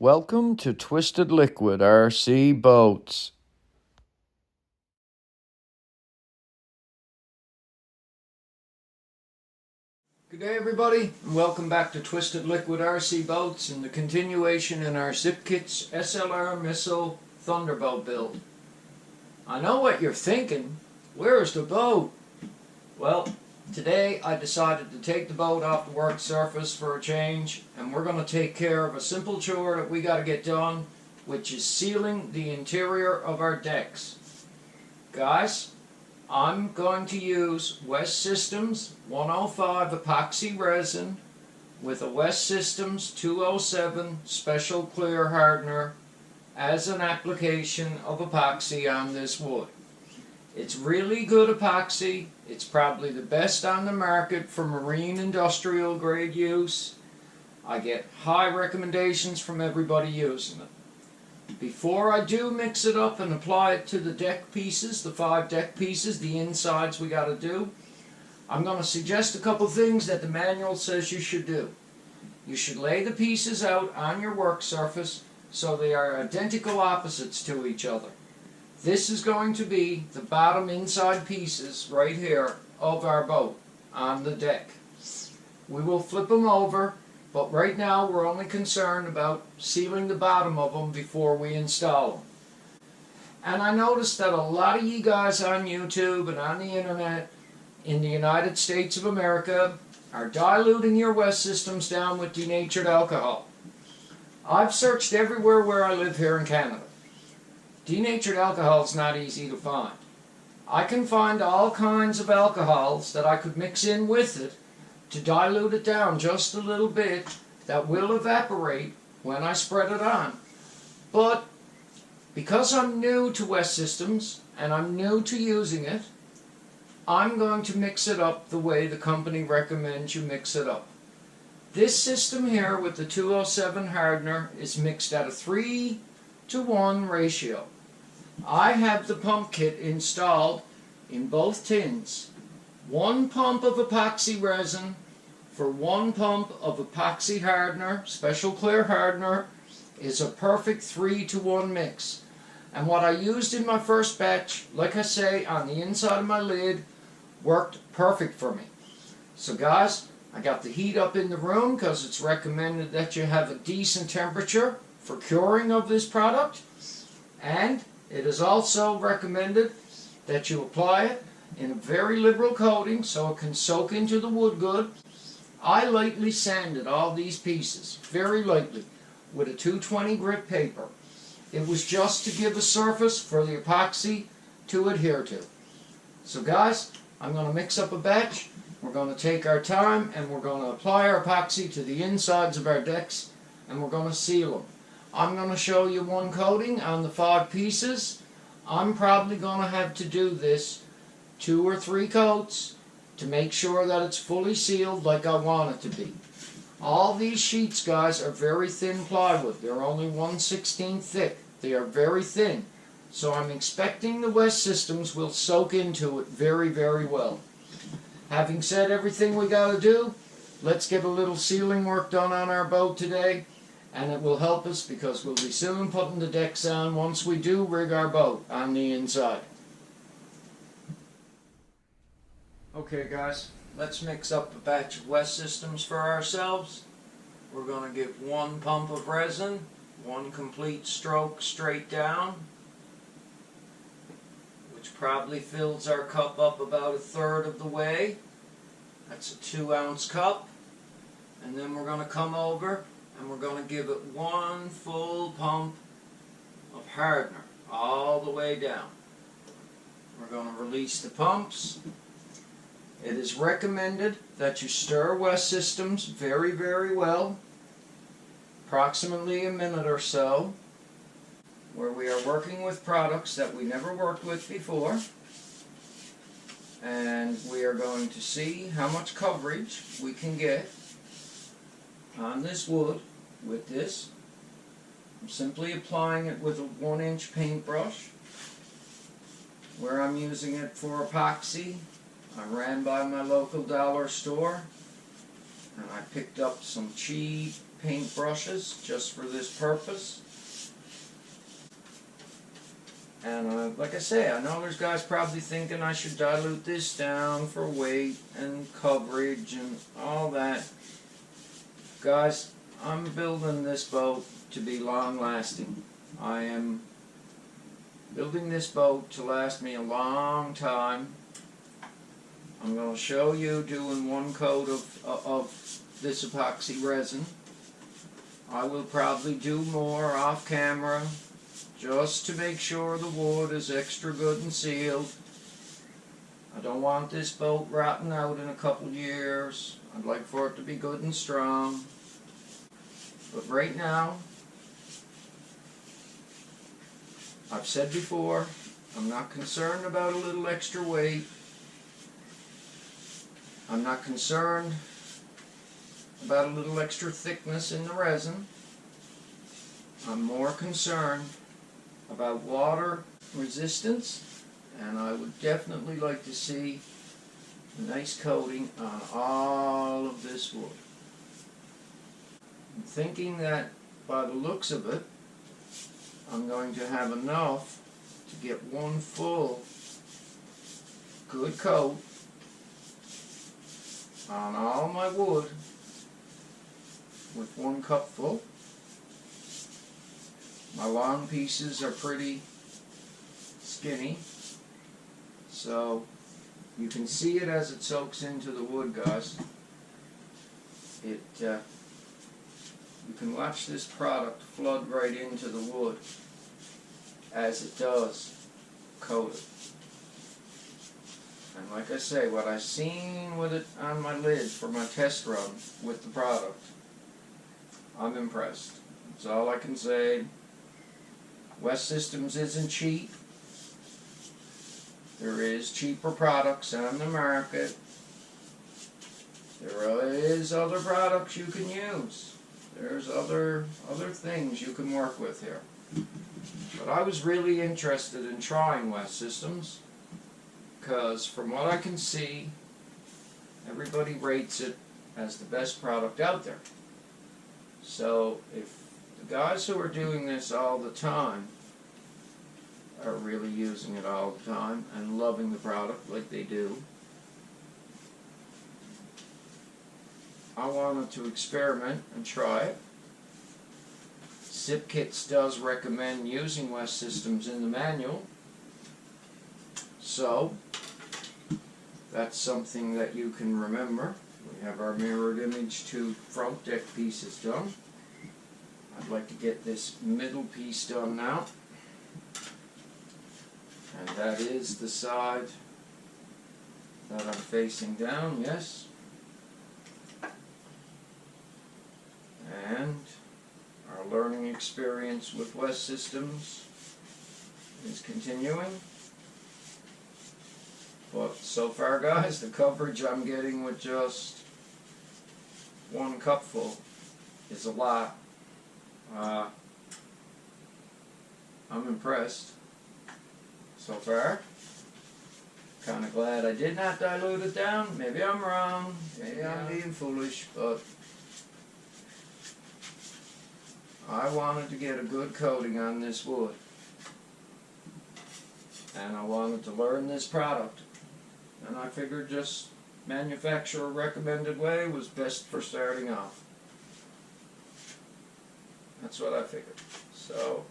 Welcome to Twisted Liquid RC Boats. Good day everybody, and welcome back to Twisted Liquid RC Boats and the continuation in our Zippkits SLR missile Thunderboat build. I know what you're thinking, where's the boat? Well, today I decided to take the boat off the work surface for a change, and we're going to take care of a simple chore that we got to get done, which is sealing the interior of our decks. Guys, I'm going to use West Systems 105 epoxy resin with a West Systems 207 special clear hardener as an application of epoxy on this wood. It's really good epoxy. It's probably the best on the market for marine industrial grade use. I get high recommendations from everybody using it. Before I do mix it up and apply it to the deck pieces, the 5 deck pieces, the insides we got to do, I'm going to suggest a couple things that the manual says you should do. You should lay the pieces out on your work surface so they are identical opposites to each other. This is going to be the bottom inside pieces right here of our boat on the deck. We will flip them over, but right now we're only concerned about sealing the bottom of them before we install them. And I noticed that a lot of you guys on YouTube and on the internet in the United States of America are diluting your West Systems down with denatured alcohol. I've searched everywhere where I live here in Canada. Denatured alcohol is not easy to find. I can find all kinds of alcohols that I could mix in with it to dilute it down just a little bit that will evaporate when I spread it on. But because I'm new to West Systems and I'm new to using it, I'm going to mix it up the way the company recommends you mix it up. This system here with the 207 hardener is mixed at a 3-to-1 ratio. I have the pump kit installed in both tins. 1 pump of epoxy resin for 1 pump of epoxy hardener, special clear hardener, is a perfect 3-to-1 mix. And what I used in my first batch, like I say, on the inside of my lid, worked perfect for me. So guys, I got the heat up in the room because it's recommended that you have a decent temperature for curing of this product. And it is also recommended that you apply it in a very liberal coating so it can soak into the wood good. I lightly sanded all these pieces, very lightly, with a 220 grit paper. It was just to give a surface for the epoxy to adhere to. So guys, I'm going to mix up a batch. We're going to take our time and we're going to apply our epoxy to the insides of our decks and we're going to seal them. I'm going to show you 1 coating on the 5 pieces. I'm probably going to have to do this 2 or 3 coats to make sure that it's fully sealed like I want it to be. All these sheets, guys, are very thin plywood. They're only 1/16 thick. They are very thin. So I'm expecting the West Systems will soak into it very, very well. Having said everything we got to do, let's get a little sealing work done on our boat today. And it will help us because we'll be soon putting the decks on once we do rig our boat on the inside. Okay guys, let's mix up a batch of West Systems for ourselves. We're going to give 1 pump of resin, 1 complete stroke straight down, which probably fills our cup up about 1/3 of the way. That's a 2-ounce cup. And then we're going to come over and we're going to give it 1 full pump of hardener all the way down. We're going to release the pumps. It is recommended that you stir West Systems very, very well, approximately a minute or so, where we are working with products that we never worked with before. And we are going to see how much coverage we can get on this wood with this. I'm simply applying it with a 1-inch paintbrush. Where I'm using it for epoxy, I ran by my local dollar store and I picked up some cheap paint brushes just for this purpose. And like I say, I know there's guys probably thinking I should dilute this down for weight and coverage and all that. Guys, I'm building this boat to be long lasting. I am building this boat to last me a long time. I'm going to show you doing one coat of this epoxy resin. I will probably do more off camera just to make sure the wood is extra good and sealed. I don't want this boat rotting out in a couple years. I'd like for it to be good and strong. But right now, I've said before, I'm not concerned about a little extra weight. I'm not concerned about a little extra thickness in the resin. I'm more concerned about water resistance, and I would definitely like to see a nice coating on all of this wood. I'm thinking that by the looks of it, I'm going to have enough to get one full good coat on all my wood with 1 cupful. My long pieces are pretty skinny, so you can see it as it soaks into the wood, guys. You can watch this product flood right into the wood as it does coat it. And like I say, what I've seen with it on my lid for my test run with the product, I'm impressed. That's all I can say. West Systems isn't cheap. There is cheaper products on the market. There is other products you can use. There's other things you can work with here. But I was really interested in trying West Systems because from what I can see, everybody rates it as the best product out there. So if the guys who are doing this all the time are really using it all the time and loving the product like they do, I wanted to experiment and try it. Zippkits does recommend using West Systems in the manual, so that's something that you can remember. We have our mirrored image 2 front deck pieces done. I'd like to get this middle piece done now, and that is the side that I'm facing down, yes. And our learning experience with West Systems is continuing. But so far, guys, the coverage I'm getting with just 1 cupful is a lot. I'm impressed so far. Kind of glad I did not dilute it down. Maybe I'm wrong. Maybe I'm being foolish, but I wanted to get a good coating on this wood, and I wanted to learn this product, and I figured just manufacturer recommended way was best for starting off. That's what I figured. So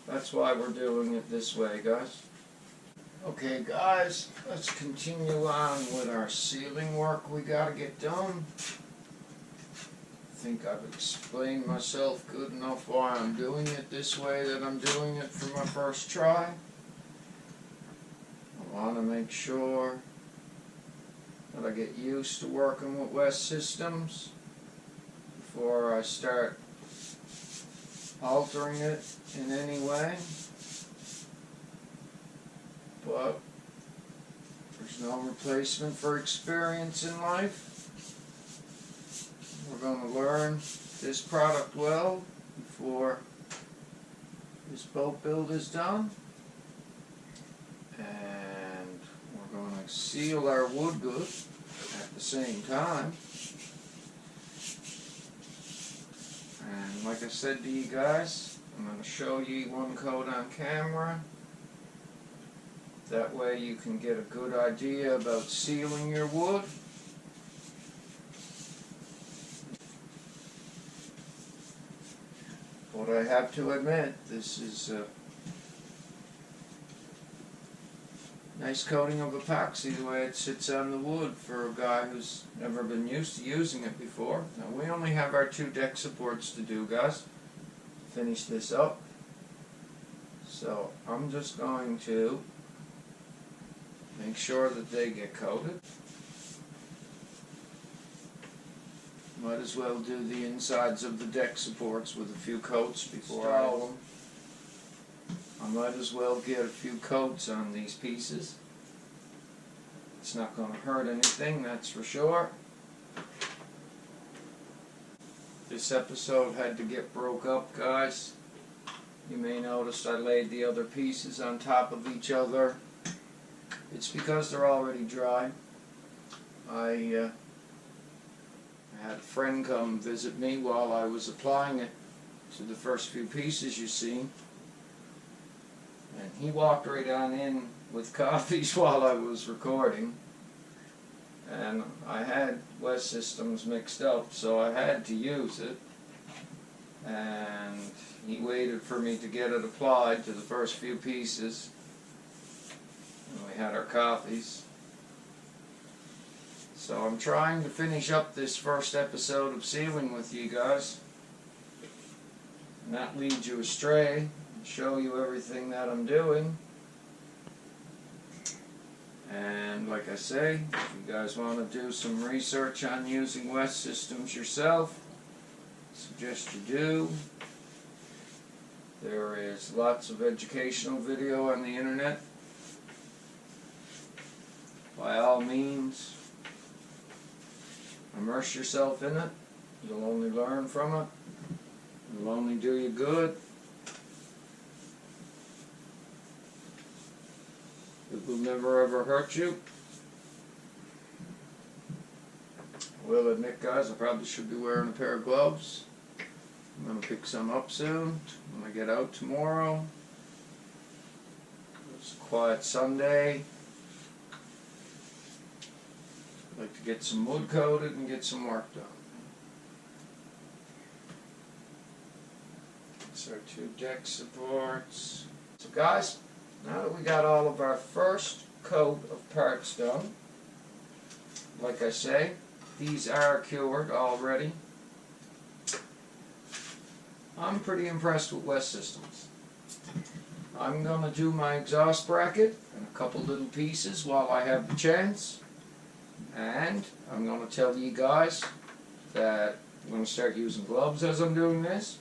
that's why we're doing it this way, guys. Okay, guys, let's continue on with our sealing work we gotta get done. I think I've explained myself good enough why I'm doing it this way, that I'm doing it for my first try. I want to make sure that I get used to working with West Systems before I start altering it in any way. But there's no replacement for experience in life. We're going to learn this product well before this boat build is done. And we're going to seal our wood good at the same time. And like I said to you guys, I'm going to show you one coat on camera. That way you can get a good idea about sealing your wood. But I have to admit, this is a nice coating of epoxy the way it sits on the wood for a guy who's never been used to using it before. Now we only have our 2 deck supports to do, guys. Finish this up. So I'm just going to make sure that they get coated. Might as well do the insides of the deck supports with a few coats before I install them. I might as well get a few coats on these pieces. It's not going to hurt anything, that's for sure. This episode had to get broke up, guys. You may notice I laid the other pieces on top of each other. It's because they're already dry. I had a friend come visit me while I was applying it to the first few pieces you see. And he walked right on in with coffees while I was recording. And I had West Systems mixed up, so I had to use it. And he waited for me to get it applied to the first few pieces. And we had our coffees. So I'm trying to finish up this first episode of sealing with you guys. Not lead you astray, and show you everything that I'm doing. And like I say, if you guys want to do some research on using West Systems yourself, I suggest you do. There is lots of educational video on the internet. By all means, immerse yourself in it. You'll only learn from it. It'll only do you good. It will never ever hurt you. I will admit, guys, I probably should be wearing a pair of gloves. I'm going to pick some up soon when I get out tomorrow. It's a quiet Sunday. I'd like to get some wood coated and get some work done. That's our 2 deck supports. So guys, now that we got all of our first coat of parts done, like I say, these are cured already. I'm pretty impressed with West Systems. I'm going to do my exhaust bracket and a couple little pieces while I have the chance. And I'm going to tell you guys that I'm going to start using gloves as I'm doing this.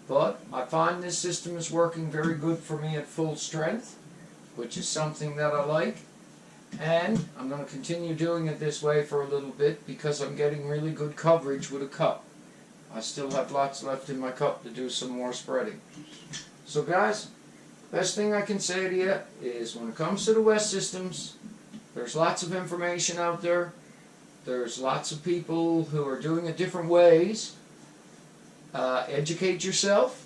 But I find this system is working very good for me at full strength, which is something that I like. And I'm going to continue doing it this way for a little bit because I'm getting really good coverage with a cup. I still have lots left in my cup to do some more spreading. So guys, best thing I can say to you is when it comes to the West Systems, there's lots of information out there. There's lots of people who are doing it different ways. Educate yourself.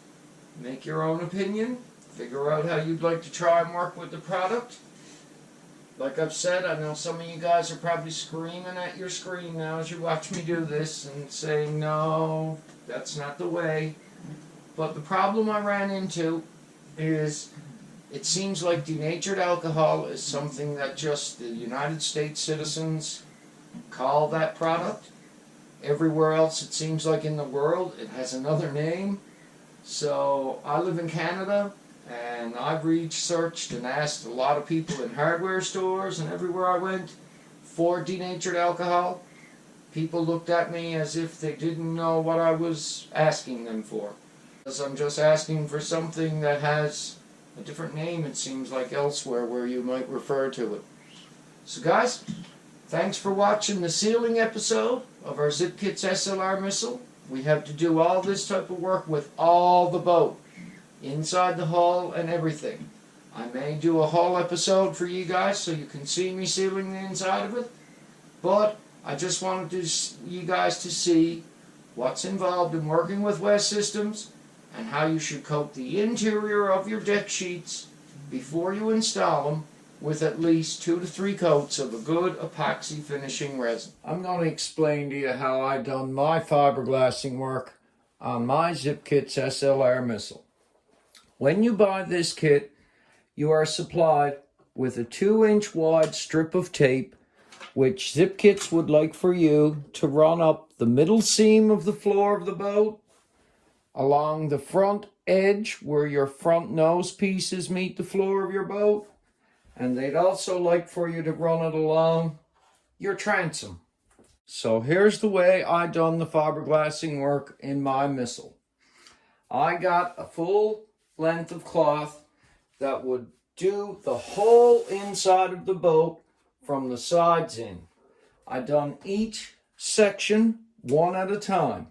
Make your own opinion. Figure out how you'd like to try and work with the product. Like I've said, I know some of you guys are probably screaming at your screen now as you watch me do this and saying, no, that's not the way. But the problem I ran into is it seems like denatured alcohol is something that just the United States citizens call that product. Everywhere else, it seems like in the world, it has another name. So I live in Canada, and I've researched and asked a lot of people in hardware stores and everywhere I went for denatured alcohol. People looked at me as if they didn't know what I was asking them for. Because I'm just asking for something that has a different name, it seems like, elsewhere where you might refer to it. So guys, thanks for watching the sealing episode of our Zippkits SLR missile. We have to do all this type of work with all the boat, inside the hull and everything. I may do a hull episode for you guys so you can see me sealing the inside of it, but I just wanted you guys to see what's involved in working with West Systems, and how you should coat the interior of your deck sheets before you install them with at least 2 to 3 coats of a good epoxy finishing resin. I'm going to explain to you how I done my fiberglassing work on my Zippkits SLR missile. When you buy this kit, you are supplied with a 2-inch wide strip of tape, which Zippkits would like for you to run up the middle seam of the floor of the boat, along the front edge where your front nose pieces meet the floor of your boat, and they'd also like for you to run it along your transom. So here's the way I done the fiberglassing work in my missile. I got a full length of cloth that would do the whole inside of the boat from the sides in. I done each section one at a time.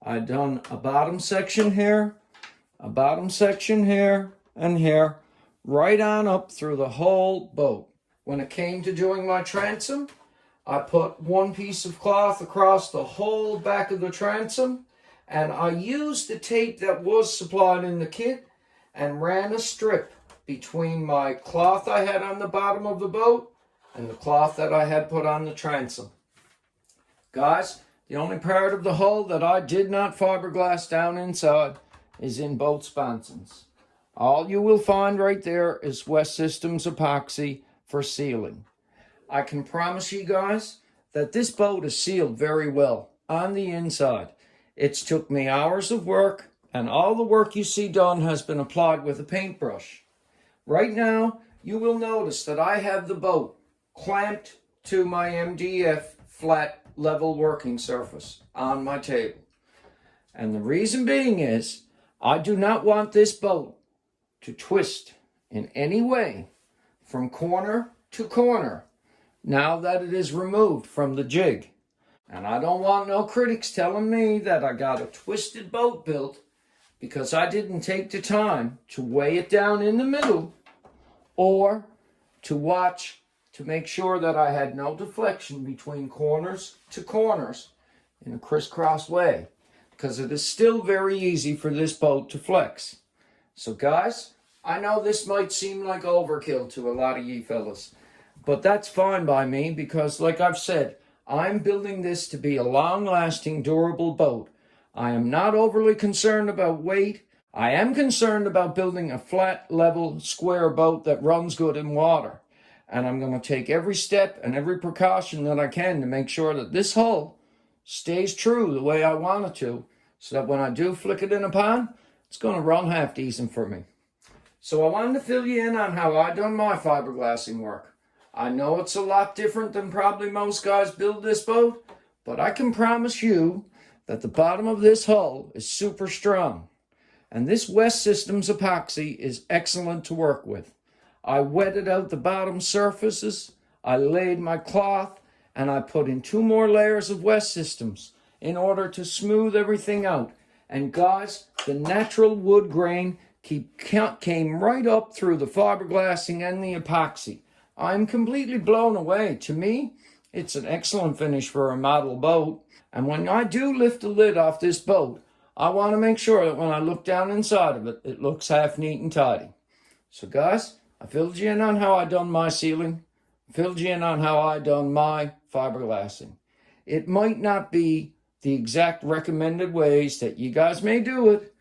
I done a bottom section here, a bottom section here, and here, right on up through the whole boat. When it came to doing my transom, I put one piece of cloth across the whole back of the transom, and I used the tape that was supplied in the kit and ran a strip between my cloth I had on the bottom of the boat and the cloth that I had put on the transom. Guys, the only part of the hull that I did not fiberglass down inside is in both sponsons. All you will find right there is West Systems epoxy for sealing. I can promise you guys that this boat is sealed very well on the inside. It's took me hours of work, and all the work you see done has been applied with a paintbrush. Right now, you will notice that I have the boat clamped to my MDF flat level working surface on my table. And the reason being is, I do not want this boat to twist in any way from corner to corner now that it is removed from the jig. And I don't want no critics telling me that I got a twisted boat built because I didn't take the time to weigh it down in the middle or to watch to make sure that I had no deflection between corners to corners in a crisscross way, because it is still very easy for this boat to flex. So guys, I know this might seem like overkill to a lot of ye fellas, but that's fine by me because, like I've said, I'm building this to be a long-lasting, durable boat. I am not overly concerned about weight. I am concerned about building a flat, level, square boat that runs good in water. And I'm going to take every step and every precaution that I can to make sure that this hull stays true the way I want it to, so that when I do flick it in a pond, it's going to run half decent for me. So I wanted to fill you in on how I done my fiberglassing work. I know it's a lot different than probably most guys build this boat, but I can promise you that the bottom of this hull is super strong. And this West Systems epoxy is excellent to work with. I wetted out the bottom surfaces, I laid my cloth, and I put in 2 more layers of West Systems in order to smooth everything out. And guys, the natural wood grain came right up through the fiberglassing and the epoxy. I'm completely blown away. To me, it's an excellent finish for a model boat. And when I do lift the lid off this boat, I want to make sure that when I look down inside of it, it looks half neat and tidy. So guys, I filled you in on how I done my sealing, filled you in on how I done my fiberglassing. It might not be the exact recommended ways that you guys may do it,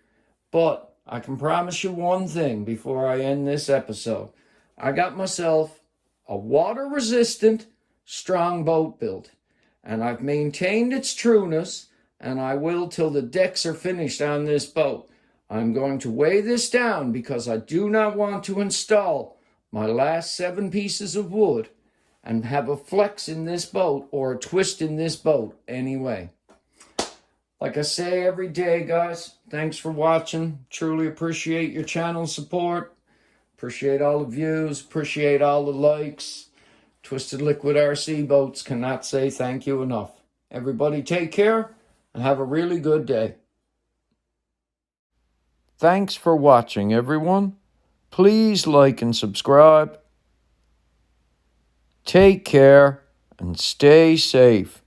but I can promise you one thing before I end this episode. I got myself a water-resistant, strong boat built, and I've maintained its trueness, and I will till the decks are finished on this boat. I'm going to weigh this down because I do not want to install my last 7 pieces of wood and have a flex in this boat or a twist in this boat anyway. Like I say every day, guys, thanks for watching. Truly appreciate your channel support. Appreciate all the views. Appreciate all the likes. Twisted Liquid RC Boats cannot say thank you enough. Everybody take care and have a really good day. Thanks for watching, everyone. Please like and subscribe. Take care and stay safe.